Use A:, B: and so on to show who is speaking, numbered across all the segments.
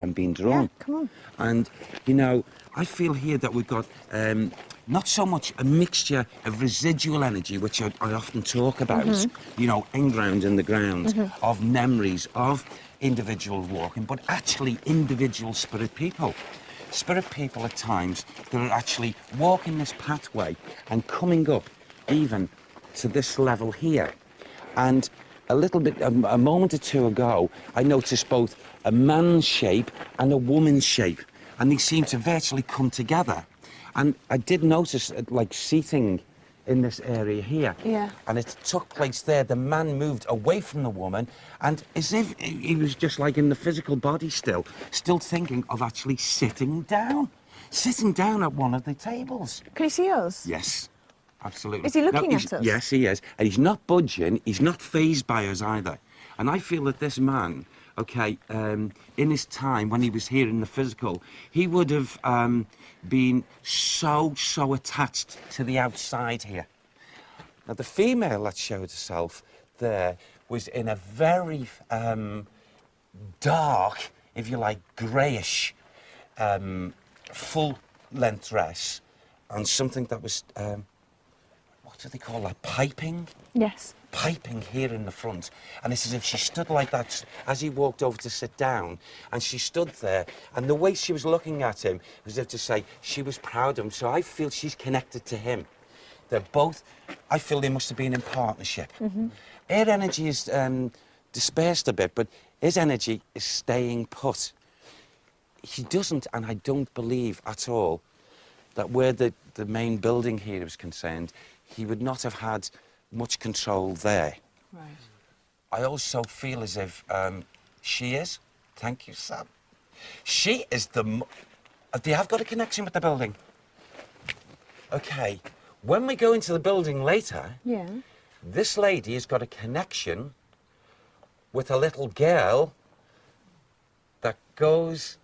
A: I'm being drawn.
B: Yeah, come on.
A: And, you know, I feel here that we've got not so much a mixture of residual energy, which I often talk about, you know, in-ground in the ground, of memories, of individuals walking, but actually individual spirit people. Spirit people at times that are actually walking this pathway and coming up even to this level here. And a little bit, a moment or two ago, I noticed both a man's shape and a woman's shape, and they seem to virtually come together. And I did notice, like, seating in this area here.
B: Yeah.
A: And it took place there. The man moved away from the woman, and as if he was just like in the physical body still thinking of actually sitting down at one of the tables.
B: Can he see us?
A: Yes. Absolutely.
B: Is he looking at us?
A: Yes, he is. And he's not budging. He's not fazed by us either. And I feel that this man, okay, in his time when he was here in the physical, he would have been so attached to the outside here. Now, the female that showed herself there was in a very dark, if you like, greyish, full-length dress and something that was... what do they call that? Piping?
B: Yes.
A: Piping here in the front. And it's as if she stood like that as he walked over to sit down. And she stood there. And the way she was looking at him was as if to say she was proud of him. So I feel she's connected to him. They're both, I feel they must have been in partnership. Her energy is dispersed a bit, but his energy is staying put. He doesn't, and I don't believe at all, that where the main building here is concerned, he would not have had much control there.
B: Right.
A: I also feel as if she is. Thank you, Sam. She is the... They have got a connection with the building. OK, when we go into the building later,
B: Yeah.
A: this lady has got a connection with a little girl that goes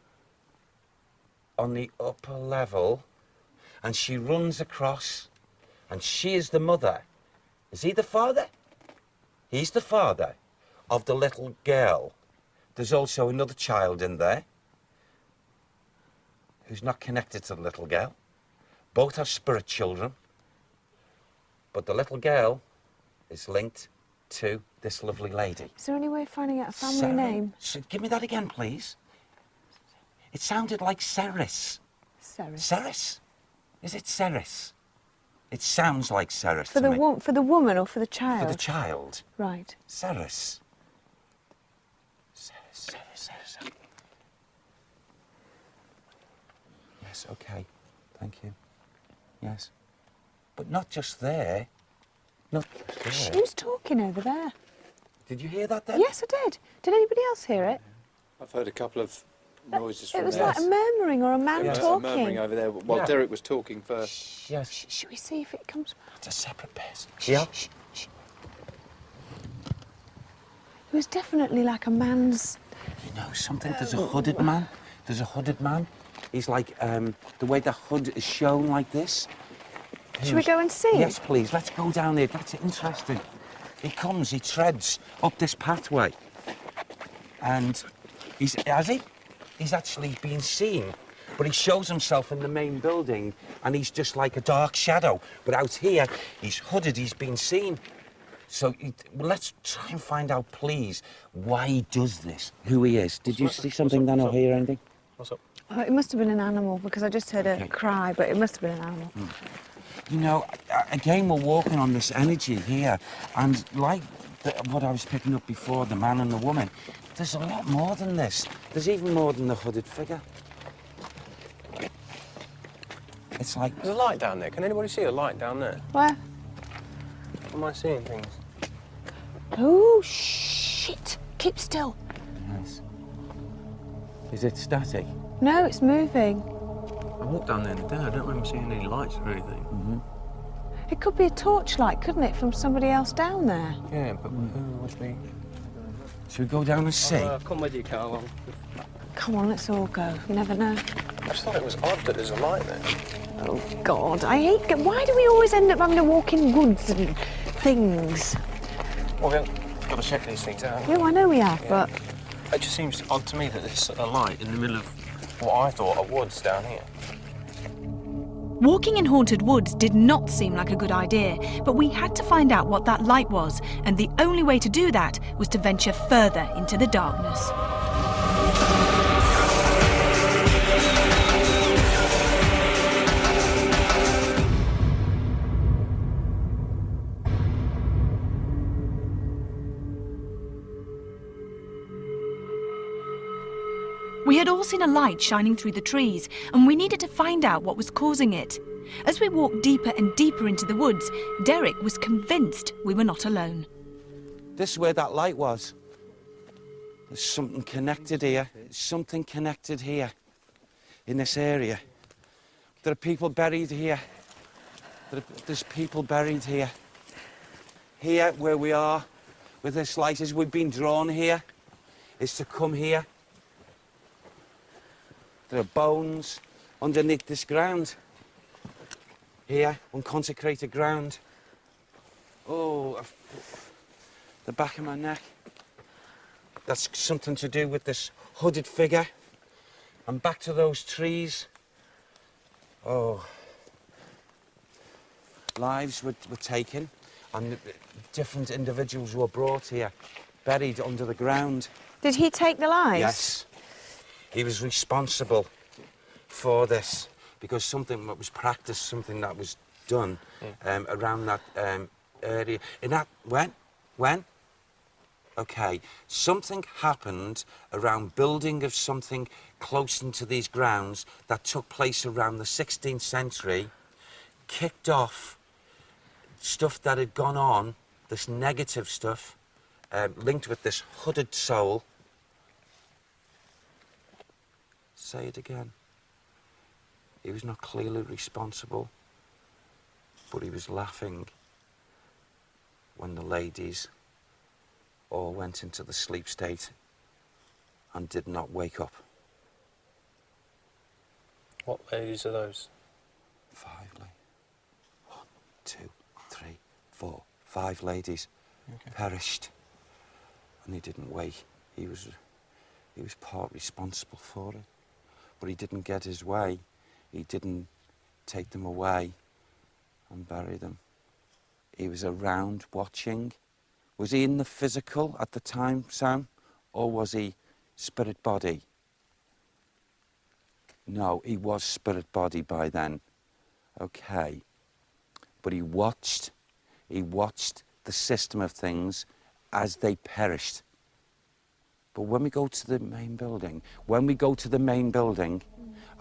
A: on the upper level, and she runs across, and she is the mother. Is he the father? He's the father of the little girl. There's also another child in there who's not connected to the little girl. Both are spirit children, but the little girl is linked to this lovely lady.
B: Is there any way of finding out a family
A: Sarah.
B: name?
A: So give me that again, please. It sounded like Ceres.
B: Ceres.
A: Ceres? Is it Ceres? It sounds like Ceres
B: For
A: to
B: the
A: me.
B: for the woman or for the child?
A: For the child.
B: Right.
A: Ceres. Ceres. Yes, OK. Thank you. Yes. But not just there. Not just there.
B: Who's talking over there?
A: Did you hear that then?
B: Yes, I did. Did anybody else hear it?
C: I've heard a couple of noises from
B: It was
C: there.
B: like a murmuring or a man
C: Yeah,
B: talking.
C: murmuring over there while
A: Yeah.
C: Derek was talking first.
A: Yes.
B: Should we see if it comes back?
A: It's a separate person. Yeah.
B: It was definitely like a man's...
A: You know something? There's a hooded man. There's a hooded man. He's like, the way the hood is shown like this.
B: Should we go and see?
A: Yes, please. Let's go down there. That's interesting. He comes, he treads up this pathway. And he's actually been seen. But he shows himself in the main building and he's just like a dark shadow. But out here, he's hooded, he's been seen. So let's try and find out, please, why he does this, who he is. Did you see something then or hear anything?
C: What's up?
B: Oh, it must have been an animal because I just heard a cry, but it must have been an animal.
A: You know, again, we're walking on this energy here, and like what I was picking up before, the man and the woman, there's a lot more than this. There's even more than the hooded figure. It's like...
C: There's a light down there. Can anybody see a light down there?
B: Where?
C: Am I seeing things?
B: Oh, shit. Keep still.
A: Yes. Is it static?
B: No, it's moving.
C: I walked down there in the day. I don't remember seeing any lights or anything.
B: It could be a torchlight, couldn't it, from somebody else down there?
C: Yeah, but who would be?
A: Should we go down and see?
C: Come with you, Carl.
B: Come on, let's all go. You never know.
C: I just thought it was odd that there's a light there.
B: Oh, God, I hate... Why do we always end up having to walk in woods and things?
C: Well, we've got to check these things out.
B: Yeah, I know we have, but...
C: It just seems odd to me that there's a light in the middle of what I thought are woods down here.
D: Walking in haunted woods did not seem like a good idea, but we had to find out what that light was, and the only way to do that was to venture further into the darkness. We had all seen a light shining through the trees, and we needed to find out what was causing it. As we walked deeper and deeper into the woods, Derek was convinced we were not alone.
A: This is where that light was. There's something connected here. Something connected here, in this area. There are people buried here. There's people buried here. Here, where we are, with this light, as we've been drawn here, is to come here. There are bones underneath this ground. Here, unconsecrated ground. Oh, the back of my neck. That's something to do with this hooded figure. And back to those trees. Oh. Lives were taken, and different individuals were brought here, buried under the ground.
B: Did he take the lives?
A: Yes. He was responsible for this because something that was practiced, something that was done around that area. In that, when? Okay, something happened around building of something close into these grounds that took place around the 16th century, kicked off stuff that had gone on, this negative stuff, linked with this hooded soul. Say it again. He was not clearly responsible, but he was laughing when the ladies all went into the sleep state and did not wake up.
C: What ladies are those?
A: 5 ladies. 1, 2, 3, 4, 5 ladies perished, and he didn't wake. He was part responsible for it. But he didn't get his way. He didn't take them away and bury them. He was around watching. Was he in the physical at the time, Sam? Or was he spirit body? No, he was spirit body by then. Okay. But he watched the system of things as they perished. But when we go to the main building, and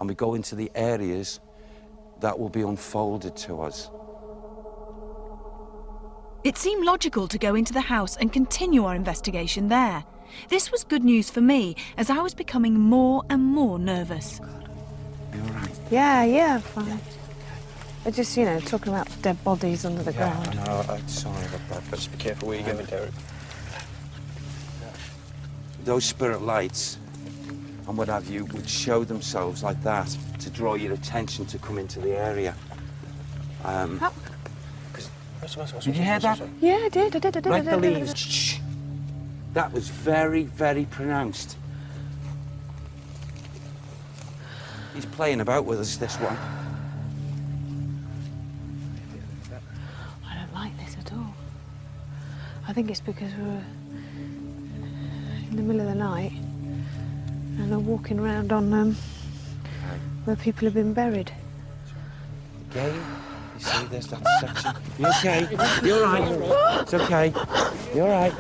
A: we go into the areas that will be unfolded to us.
D: It seemed logical to go into the house and continue our investigation there. This was good news for me, as I was becoming more and more nervous.
A: You all right?
B: Yeah, fine. They're just, talking about dead bodies under the ground.
A: I know, I'm sorry about that.
C: But just be careful where you're going, Derek.
A: Those spirit lights and what have you would show themselves like that to draw your attention to come into the area. Did you hear that?
B: Yeah, I did.
A: Like the leaves. Shh. That was very, very pronounced. He's playing about with us, this one.
B: I don't like this at all. I think it's because we're in the middle of the night and they're walking around on where people have been buried.
A: Again, you see there's that section. You okay? You're all right. It's okay. You're all right.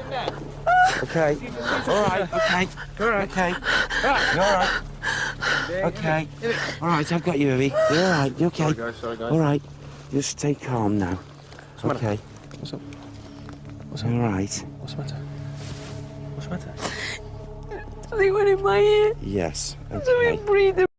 A: Okay. All right. Okay. You're all right. Okay. You're all right. Okay. All right, I've got you, Evie. You're all right. You okay?
C: Sorry, guys.
A: All right. Just stay calm now. Okay.
C: What's up?
A: All right.
C: What's the matter? What's the matter?
B: Something went in my ear.
A: Yes.
B: Something
A: Okay.
B: breathing.